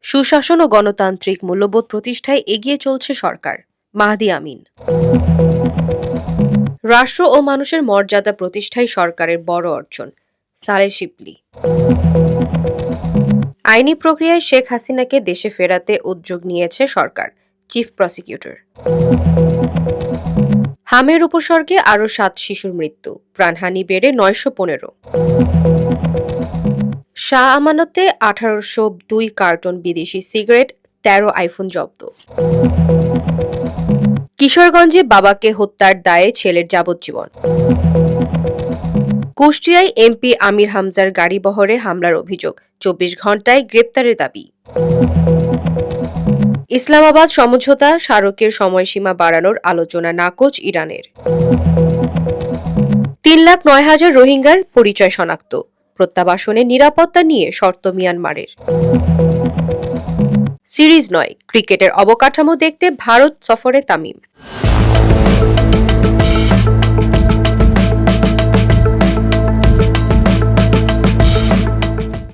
সুশাসন ও গণতান্ত্রিক মূল্যবোধ প্রতিষ্ঠায় এগিয়ে চলছে সরকার। মাহদি আমিন। রাষ্ট্র ও মানুষের মর্যাদা প্রতিষ্ঠাই সরকারের বড় অর্জন। সালেহ শিবলি। আইনি প্রক্রিয়ায় শেখ হাসিনাকে দেশে ফেরাতে উদ্যোগ নিয়েছে সরকার। Chief prosecutor. হামের উপসর্গে আরও ৭ শিশুর মৃত্যু, প্রাণহানি বেড়ে ৯১৫। শাহ আমানতে ১৮০২ কার্টন বিদেশি সিগারেট, ১৩ আইফোন জব্দ। কিশোরগঞ্জে বাবাকে হত্যার দায়ে ছেলের যাবজ্জীবন। কুষ্টিয়ায় এমপি আমির হামজার গাড়িবহরে হামলার অভিযোগ, ২৪ ঘণ্টায় গ্রেপ্তারের দাবি। ইসলামাবাদ সমঝোতা স্মারকের সময়সীমা বাড়ানোর আলোচনা নাকচ ইরানের। ৩,০৯,০০০ রোহিঙ্গার পরিচয় শনাক্ত, প্রত্যাবাসনে নিরাপত্তা নিয়ে শর্ত মিয়ানমারের। সিরিজ নয়, ক্রিকেটের অবকাঠামো দেখতে ভারত সফরে তামিম।